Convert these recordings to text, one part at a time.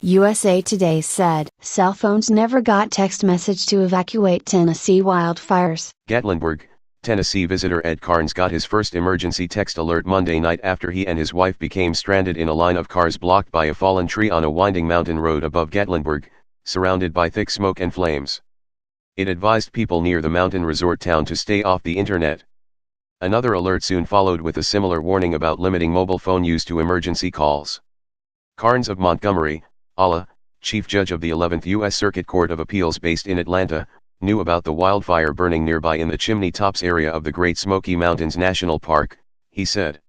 USA Today said, cell phones never got text message to evacuate Tennessee wildfires. Gatlinburg, Tennessee visitor Ed Carnes got his first emergency text alert Monday night after he and his wife became stranded in a line of cars blocked by a fallen tree on a winding mountain road above Gatlinburg, surrounded by thick smoke and flames. It advised people near the mountain resort town to stay off the internet. Another alert soon followed with a similar warning about limiting mobile phone use to emergency calls. Carnes of Montgomery, Ala, Chief Judge of the 11th U.S. Circuit Court of Appeals based in Atlanta, knew about the wildfire burning nearby in the Chimney Tops area of the Great Smoky Mountains National Park, he said.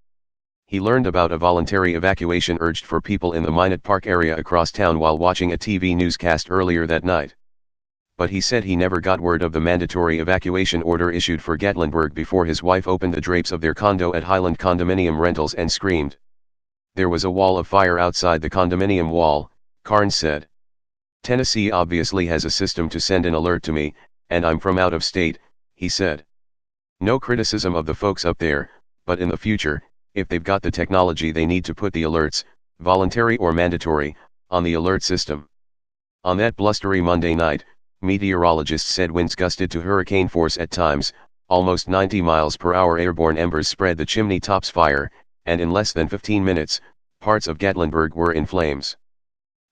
He learned about a voluntary evacuation urged for people in the Minot Park area across town while watching a TV newscast earlier that night. But he said he never got word of the mandatory evacuation order issued for Gatlinburg before his wife opened the drapes of their condo at Highland Condominium Rentals and screamed. There was a wall of fire outside the condominium wall, Carnes said. Tennessee obviously has a system to send an alert to me, and I'm from out of state, he said. No criticism of the folks up there, but in the future, if they've got the technology they need to put the alerts, voluntary or mandatory, on the alert system. On that blustery Monday night, meteorologists said winds gusted to hurricane force at times, almost 90 miles per hour. Airborne embers spread the chimney tops fire, and in less than 15 minutes, parts of Gatlinburg were in flames.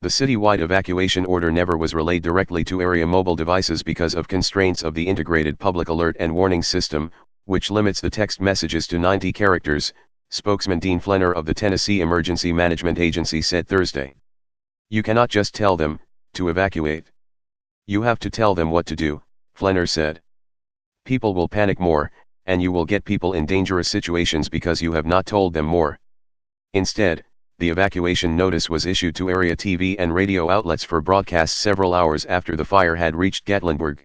The citywide evacuation order never was relayed directly to area mobile devices because of constraints of the integrated public alert and warning system, which limits the text messages to 90 characters, spokesman Dean Flenner of the Tennessee Emergency Management Agency said Thursday. You cannot just tell them to evacuate. You have to tell them what to do, Flenner said. People will panic more, and you will get people in dangerous situations because you have not told them more. Instead, the evacuation notice was issued to area TV and radio outlets for broadcast several hours after the fire had reached Gatlinburg.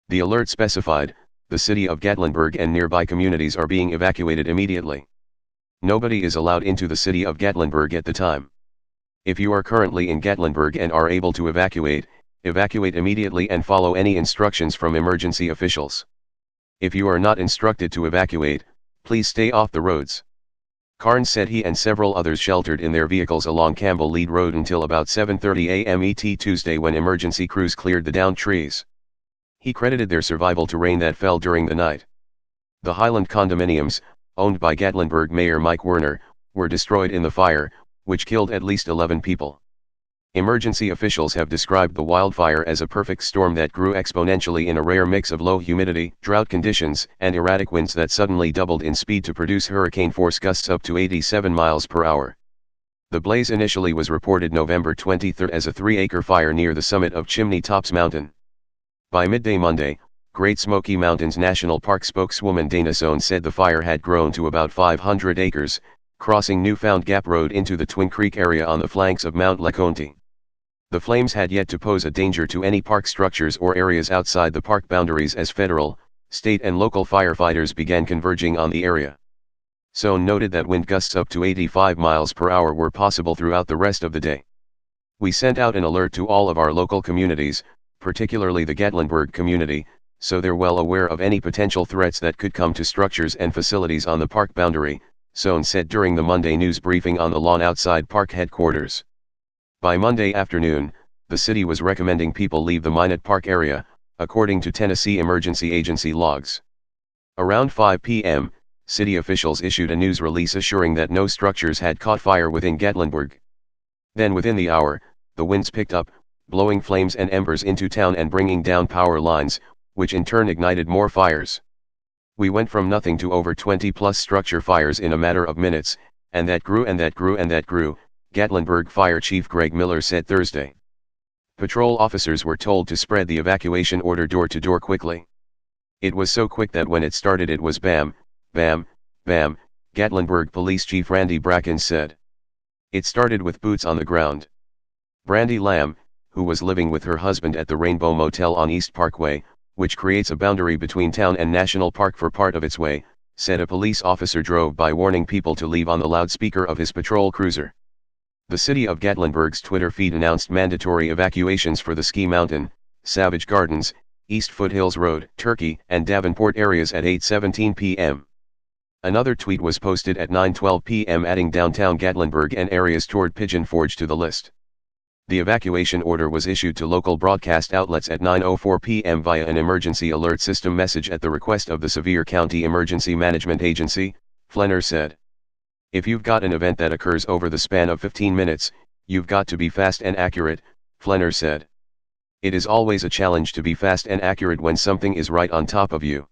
The alert specified, the city of Gatlinburg and nearby communities are being evacuated immediately. Nobody is allowed into the city of Gatlinburg at the time. If you are currently in Gatlinburg and are able to evacuate, evacuate immediately and follow any instructions from emergency officials. If you are not instructed to evacuate, please stay off the roads. Carnes said he and several others sheltered in their vehicles along Campbell Lead Road until about 7:30 a.m. ET Tuesday when emergency crews cleared the downed trees. He credited their survival to rain that fell during the night. The Highland condominiums, owned by Gatlinburg Mayor Mike Werner, were destroyed in the fire, which killed at least 11 people. Emergency officials have described the wildfire as a perfect storm that grew exponentially in a rare mix of low humidity, drought conditions, and erratic winds that suddenly doubled in speed to produce hurricane-force gusts up to 87 miles per hour. The blaze initially was reported November 23 as a 3-acre fire near the summit of Chimney Tops Mountain. By midday Monday, Great Smoky Mountains National Park spokeswoman Dana Sohn said the fire had grown to about 500 acres, crossing Newfound Gap Road into the Twin Creek area on the flanks of Mount LeConte. The flames had yet to pose a danger to any park structures or areas outside the park boundaries as federal, state and local firefighters began converging on the area. Sohn noted that wind gusts up to 85 miles per hour were possible throughout the rest of the day. We sent out an alert to all of our local communities, particularly the Gatlinburg community, so they're well aware of any potential threats that could come to structures and facilities on the park boundary, Sohn said during the Monday news briefing on the lawn outside park headquarters. By Monday afternoon, the city was recommending people leave the Minot Park area, according to Tennessee Emergency Agency logs. Around 5 p.m., city officials issued a news release assuring that no structures had caught fire within Gatlinburg. Then within the hour, the winds picked up, blowing flames and embers into town and bringing down power lines, which in turn ignited more fires. We went from nothing to over 20-plus structure fires in a matter of minutes, and that grew and that grew and that grew, Gatlinburg Fire Chief Greg Miller said Thursday. Patrol officers were told to spread the evacuation order door to door quickly. It was so quick that when it started it was bam, bam, bam, Gatlinburg Police Chief Randy Bracken said. It started with boots on the ground. Brandy Lamb, who was living with her husband at the Rainbow Motel on East Parkway, which creates a boundary between town and National Park for part of its way, said a police officer drove by warning people to leave on the loudspeaker of his patrol cruiser. The city of Gatlinburg's Twitter feed announced mandatory evacuations for the Ski Mountain, Savage Gardens, East Foothills Road, Turkey, and Davenport areas at 8:17 p.m. Another tweet was posted at 9:12 p.m. adding downtown Gatlinburg and areas toward Pigeon Forge to the list. The evacuation order was issued to local broadcast outlets at 9:04 p.m. via an emergency alert system message at the request of the Sevier County Emergency Management Agency, Flenner said. If you've got an event that occurs over the span of 15 minutes, you've got to be fast and accurate, Flenner said. It is always a challenge to be fast and accurate when something is right on top of you.